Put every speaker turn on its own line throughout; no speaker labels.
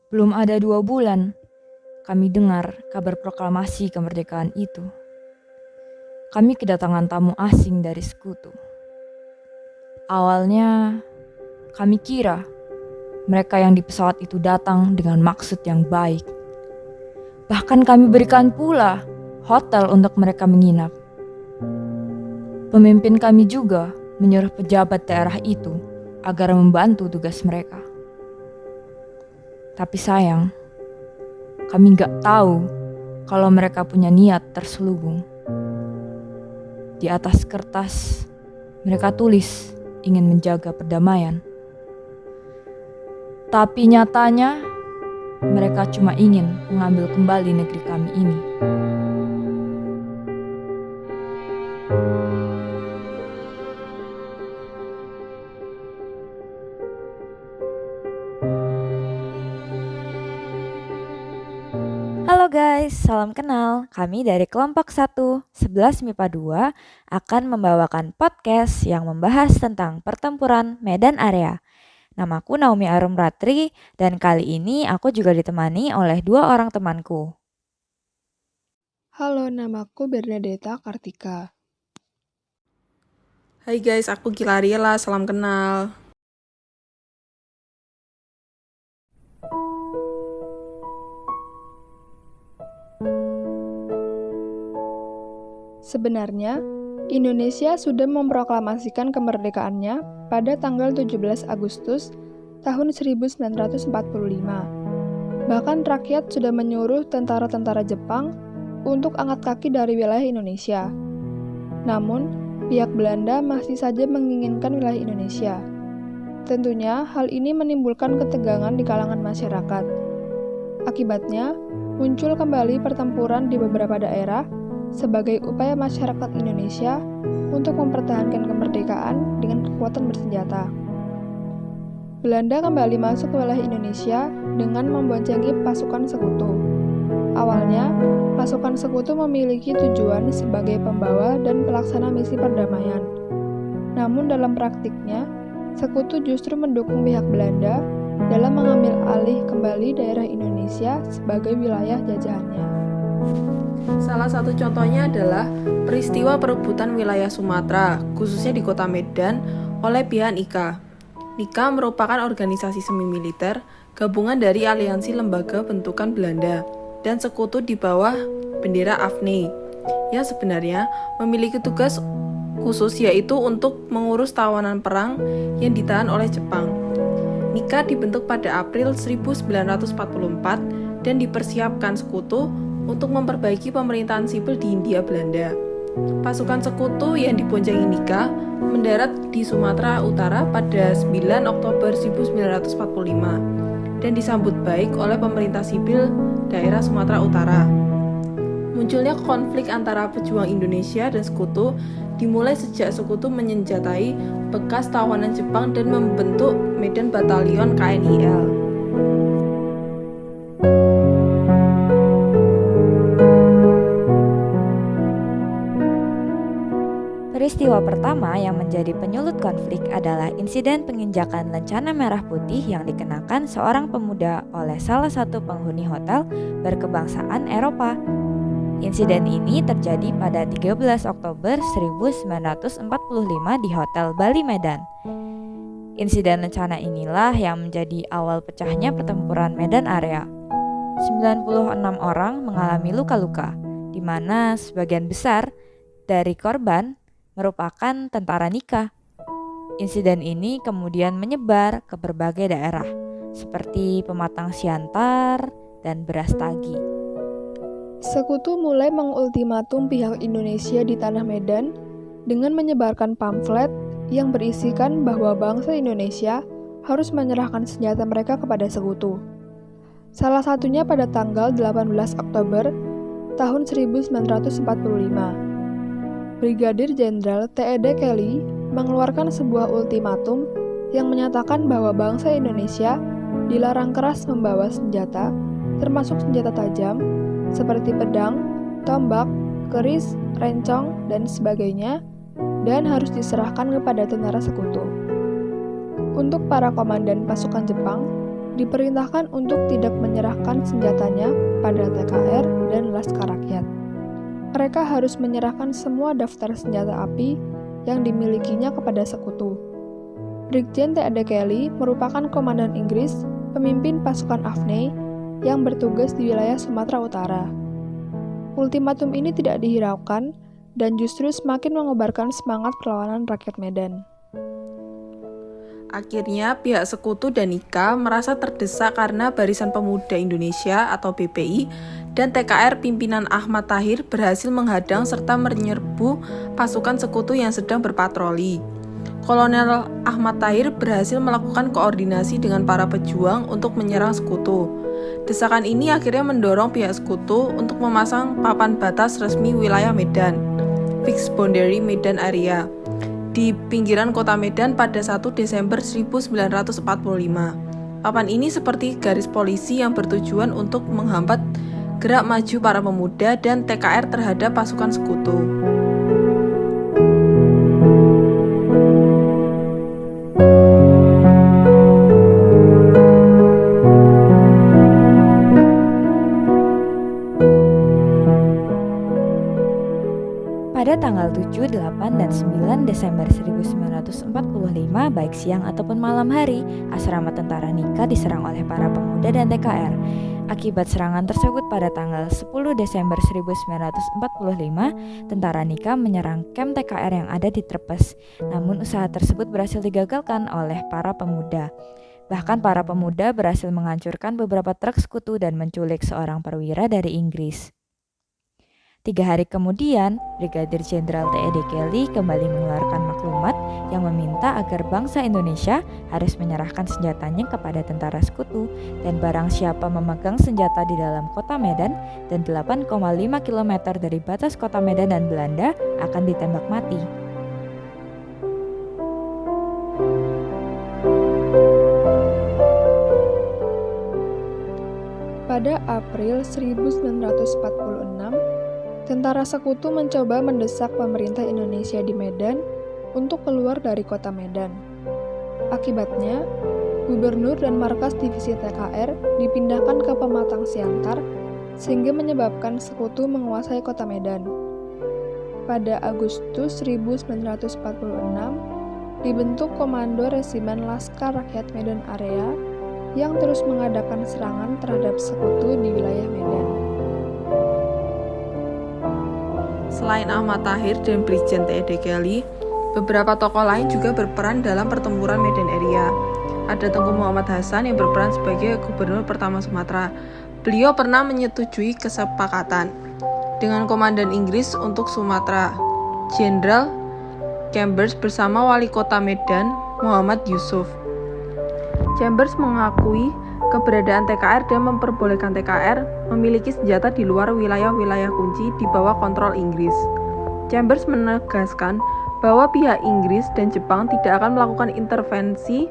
Belum ada 2 bulan, kami dengar kabar proklamasi kemerdekaan itu. Kami kedatangan tamu asing dari sekutu. Awalnya, kami kira mereka yang di pesawat itu datang dengan maksud yang baik. Bahkan kami berikan pula hotel untuk mereka menginap. Pemimpin kami juga menyuruh pejabat daerah itu agar membantu tugas mereka. Tapi sayang, kami gak tahu kalau mereka punya niat terselubung. Di atas kertas, mereka tulis ingin menjaga perdamaian. Tapi nyatanya, mereka cuma ingin mengambil kembali negeri kami ini.
Halo guys, salam kenal. Kami dari kelompok 1, 11 MIPA 2 akan membawakan podcast yang membahas tentang pertempuran Medan Area. Namaku Naomi Arum Ratri dan kali ini aku juga ditemani oleh 2 orang temanku.
Halo, namaku Bernadetta Kartika.
Hai guys, aku Gilariela, salam kenal.
Sebenarnya, Indonesia sudah memproklamasikan kemerdekaannya pada tanggal 17 Agustus tahun 1945. Bahkan rakyat sudah menyuruh tentara-tentara Jepang untuk angkat kaki dari wilayah Indonesia. Namun, pihak Belanda masih saja menginginkan wilayah Indonesia. Tentunya, hal ini menimbulkan ketegangan di kalangan masyarakat. Akibatnya, muncul kembali pertempuran di beberapa daerah sebagai upaya masyarakat Indonesia untuk mempertahankan kemerdekaan dengan kekuatan bersenjata. Belanda kembali masuk ke wilayah Indonesia dengan memboncengi pasukan sekutu. Awalnya, pasukan sekutu memiliki tujuan sebagai pembawa dan pelaksana misi perdamaian. Namun dalam praktiknya, sekutu justru mendukung pihak Belanda dalam mengambil alih kembali daerah Indonesia sebagai wilayah jajahannya.
Salah satu contohnya adalah peristiwa perebutan wilayah Sumatera, khususnya di kota Medan, oleh pihak NIKA. NIKA merupakan organisasi semi-militer gabungan dari aliansi lembaga bentukan Belanda dan sekutu di bawah bendera AFNI, yang sebenarnya memiliki tugas khusus yaitu untuk mengurus tawanan perang yang ditahan oleh Jepang. NIKA dibentuk pada April 1944 dan dipersiapkan sekutu untuk memperbaiki pemerintahan sipil di Hindia Belanda. Pasukan sekutu yang diboncengi NIKA mendarat di Sumatera Utara pada 9 Oktober 1945 dan disambut baik oleh pemerintah sipil daerah Sumatera Utara. Munculnya konflik antara pejuang Indonesia dan sekutu dimulai sejak sekutu menyenjatai bekas tawanan Jepang dan membentuk Medan Batalion KNIL.
Peristiwa pertama yang menjadi penyulut konflik adalah insiden penginjakan lencana merah putih yang dikenakan seorang pemuda oleh salah satu penghuni hotel berkebangsaan Eropa. Insiden ini terjadi pada 13 Oktober 1945 di Hotel Bali Medan. Insiden lencana inilah yang menjadi awal pecahnya pertempuran Medan Area. 96 orang mengalami luka-luka, di mana sebagian besar dari korban merupakan tentara NIKA. Insiden ini kemudian menyebar ke berbagai daerah, seperti Pematang Siantar dan Brastagi.
Sekutu mulai mengultimatum pihak Indonesia di tanah Medan dengan menyebarkan pamflet yang berisikan bahwa bangsa Indonesia harus menyerahkan senjata mereka kepada sekutu. Salah satunya pada tanggal 18 Oktober tahun 1945. Brigadir Jenderal T.E.D. Kelly mengeluarkan sebuah ultimatum yang menyatakan bahwa bangsa Indonesia dilarang keras membawa senjata, termasuk senjata tajam, seperti pedang, tombak, keris, rencong, dan sebagainya, dan harus diserahkan kepada tentara sekutu. Untuk para komandan pasukan Jepang, diperintahkan untuk tidak menyerahkan senjatanya pada TKR dan Laskar Rakyat. Mereka harus menyerahkan semua daftar senjata api yang dimilikinya kepada sekutu. Brigjen T.D. Kelly merupakan komandan Inggris, pemimpin pasukan AFNI yang bertugas di wilayah Sumatera Utara. Ultimatum ini tidak dihiraukan dan justru semakin mengobarkan semangat perlawanan rakyat Medan.
Akhirnya, pihak sekutu dan IKA merasa terdesak karena Barisan Pemuda Indonesia atau BPI dan TKR pimpinan Ahmad Tahir berhasil menghadang serta menyerbu pasukan sekutu yang sedang berpatroli. Kolonel Ahmad Tahir berhasil melakukan koordinasi dengan para pejuang untuk menyerang sekutu. Desakan ini akhirnya mendorong pihak sekutu untuk memasang papan batas resmi wilayah Medan, Fixed Boundary Medan Area, di pinggiran kota Medan pada 1 Desember 1945. Papan ini seperti garis polisi yang bertujuan untuk menghambat gerak maju para pemuda dan TKR terhadap pasukan sekutu.
Pada tanggal 7, 8, dan 9 Desember 1945, baik siang ataupun malam hari, asrama tentara Nika diserang oleh para pemuda dan TKR. Akibat serangan tersebut pada tanggal 10 Desember 1945, tentara Nika menyerang kamp TKR yang ada di Trepes. Namun usaha tersebut berhasil digagalkan oleh para pemuda. Bahkan para pemuda berhasil menghancurkan beberapa truk sekutu dan menculik seorang perwira dari Inggris. 3 hari kemudian, Brigadir Jenderal T.D. Kelly kembali mengeluarkan maklumat yang meminta agar bangsa Indonesia harus menyerahkan senjatanya kepada tentara sekutu dan barang siapa memegang senjata di dalam kota Medan dan 8,5 km dari batas kota Medan dan Belanda akan ditembak mati.
Pada April 1946, tentara sekutu mencoba mendesak pemerintah Indonesia di Medan untuk keluar dari kota Medan. Akibatnya, gubernur dan markas divisi TKR dipindahkan ke Pematang Siantar sehingga menyebabkan sekutu menguasai kota Medan. Pada Agustus 1946, dibentuk Komando Resimen Laskar Rakyat Medan Area yang terus mengadakan serangan terhadap sekutu di wilayah Medan.
Selain Ahmad Tahir dan Brigjen T.D. Kelly, beberapa tokoh lain juga berperan dalam pertempuran Medan Area. Ada Tengku Muhammad Hasan yang berperan sebagai gubernur pertama Sumatera. Beliau pernah menyetujui kesepakatan dengan komandan Inggris untuk Sumatera, Jenderal Chambers bersama wali kota Medan, Muhammad Yusuf. Chambers mengakui keberadaan TKR dan memperbolehkan TKR memiliki senjata di luar wilayah-wilayah kunci di bawah kontrol Inggris. Chambers menegaskan bahwa pihak Inggris dan Jepang tidak akan melakukan intervensi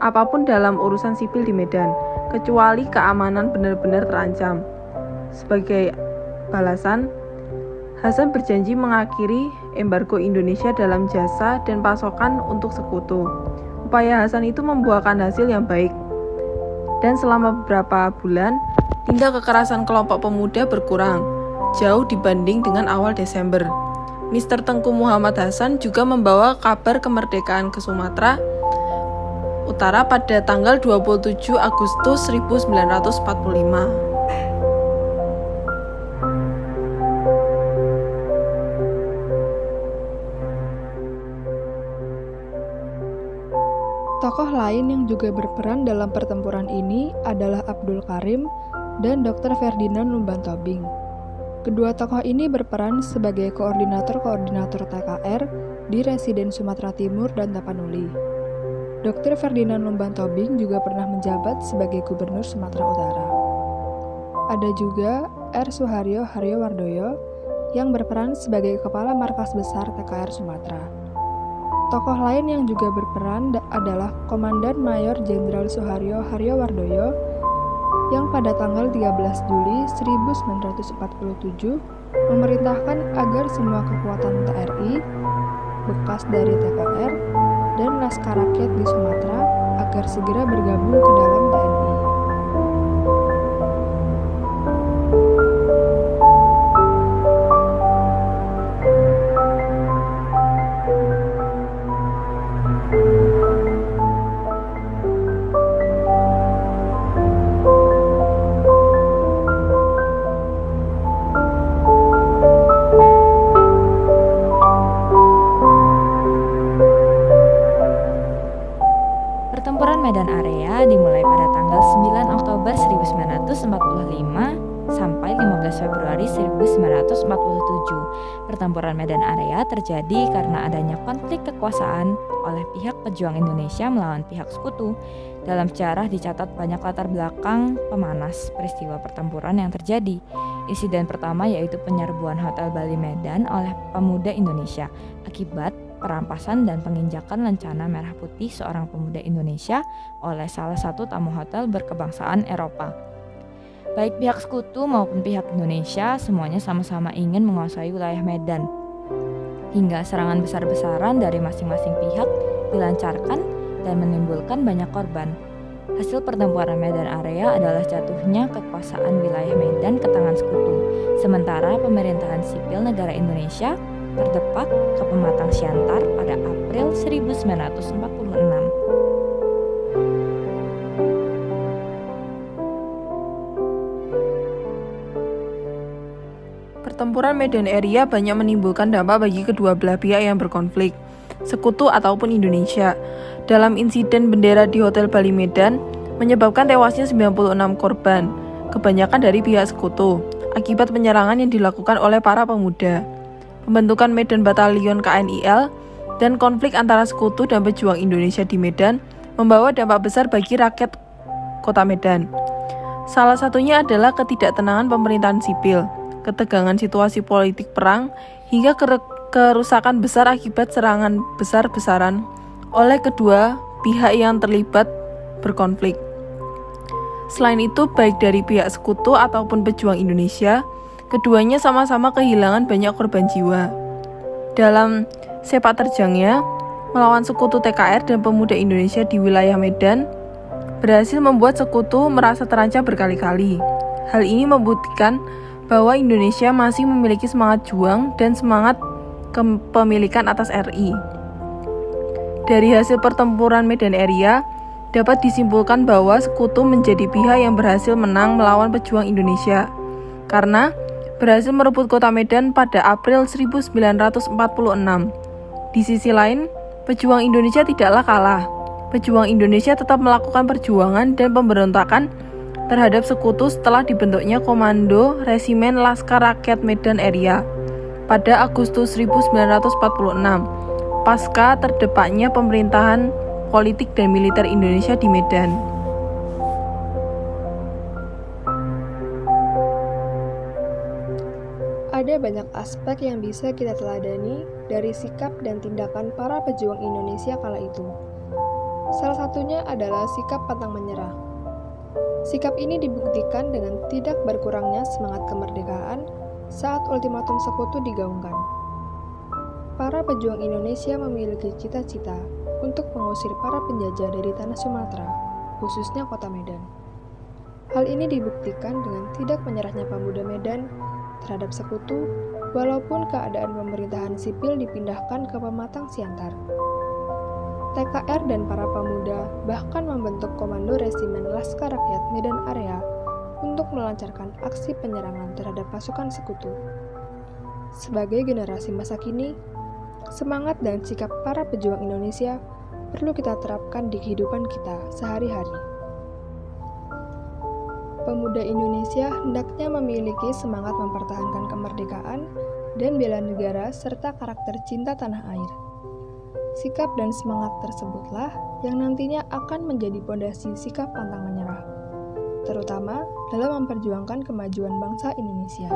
apapun dalam urusan sipil di Medan, kecuali keamanan benar-benar terancam. Sebagai balasan, Hasan berjanji mengakhiri embargo Indonesia dalam jasa dan pasokan untuk sekutu. Upaya Hasan itu membuahkan hasil yang baik. Dan selama beberapa bulan, tindak kekerasan kelompok pemuda berkurang, jauh dibanding dengan awal Desember. Mr. Tengku Muhammad Hasan juga membawa kabar kemerdekaan ke Sumatera Utara pada tanggal 27 Agustus 1945.
Tokoh lain yang juga berperan dalam pertempuran ini adalah Abdul Karim dan Dr. Ferdinand Lumban Tobing. Kedua tokoh ini berperan sebagai koordinator-koordinator TKR di Residen Sumatera Timur dan Tapanuli. Dr. Ferdinand Lumban Tobing juga pernah menjabat sebagai Gubernur Sumatera Utara. Ada juga R. Suharyo Haryowardoyo yang berperan sebagai Kepala Markas Besar TKR Sumatera. Tokoh lain yang juga berperan adalah Komandan Mayor Jenderal Suharyo Haryowardoyo yang pada tanggal 13 Juli 1947 memerintahkan agar semua kekuatan TRI, bekas dari TKR, dan Laskar Rakyat di Sumatera agar segera bergabung ke dalam TNI.
Pertempuran Medan Area terjadi karena adanya konflik kekuasaan oleh pihak pejuang Indonesia melawan pihak sekutu. Dalam sejarah dicatat banyak latar belakang pemanas peristiwa pertempuran yang terjadi. Insiden pertama yaitu penyerbuan Hotel Bali Medan oleh pemuda Indonesia akibat perampasan dan penginjakan lencana merah putih seorang pemuda Indonesia oleh salah satu tamu hotel berkebangsaan Eropa. Baik pihak sekutu maupun pihak Indonesia semuanya sama-sama ingin menguasai wilayah Medan. Hingga serangan besar-besaran dari masing-masing pihak dilancarkan dan menimbulkan banyak korban. Hasil pertempuran Medan Area adalah jatuhnya kekuasaan wilayah Medan ke tangan sekutu, sementara pemerintahan sipil negara Indonesia terdepak ke Pematang Siantar pada April 1946.
Pertempuran Medan Area banyak menimbulkan dampak bagi kedua belah pihak yang berkonflik, sekutu ataupun Indonesia. Dalam insiden bendera di Hotel Bali Medan, menyebabkan tewasnya 96 korban, kebanyakan dari pihak sekutu, akibat penyerangan yang dilakukan oleh para pemuda. Pembentukan Medan Batalion KNIL dan konflik antara sekutu dan pejuang Indonesia di Medan membawa dampak besar bagi rakyat kota Medan. Salah satunya adalah ketidaktenangan pemerintahan sipil, ketegangan situasi politik perang, hingga kerusakan besar akibat serangan besar-besaran oleh kedua pihak yang terlibat berkonflik. Selain itu, baik dari pihak sekutu ataupun pejuang Indonesia, keduanya sama-sama kehilangan banyak korban jiwa. Dalam sepak terjangnya, melawan sekutu TKR dan pemuda Indonesia di wilayah Medan, berhasil membuat sekutu merasa terancam berkali-kali. Hal ini membuktikan bahwa Indonesia masih memiliki semangat juang dan semangat kepemilikan atas RI. Dari hasil pertempuran Medan Area, dapat disimpulkan bahwa sekutu menjadi pihak yang berhasil menang melawan pejuang Indonesia, karena berhasil merebut kota Medan pada April 1946. Di sisi lain, pejuang Indonesia tidaklah kalah. Pejuang Indonesia tetap melakukan perjuangan dan pemberontakan terhadap sekutu setelah dibentuknya Komando Resimen Laskar Rakyat Medan Area pada Agustus 1946, pasca terdepaknya pemerintahan politik dan militer Indonesia di Medan.
Ada banyak aspek yang bisa kita teladani dari sikap dan tindakan para pejuang Indonesia kala itu. Salah satunya adalah sikap pantang menyerah. Sikap ini dibuktikan dengan tidak berkurangnya semangat kemerdekaan saat ultimatum sekutu digaungkan. Para pejuang Indonesia memiliki cita-cita untuk mengusir para penjajah dari tanah Sumatera, khususnya kota Medan. Hal ini dibuktikan dengan tidak menyerahnya pemuda Medan terhadap sekutu, walaupun keadaan pemerintahan sipil dipindahkan ke Pematang Siantar. TKR dan para pemuda bahkan membentuk Komando Resimen Laskar Rakyat Medan Area untuk melancarkan aksi penyerangan terhadap pasukan sekutu. Sebagai generasi masa kini, semangat dan sikap para pejuang Indonesia perlu kita terapkan di kehidupan kita sehari-hari. Pemuda Indonesia hendaknya memiliki semangat mempertahankan kemerdekaan dan bela negara serta karakter cinta tanah air. Sikap dan semangat tersebutlah yang nantinya akan menjadi pondasi sikap pantang menyerah, terutama dalam memperjuangkan kemajuan bangsa Indonesia.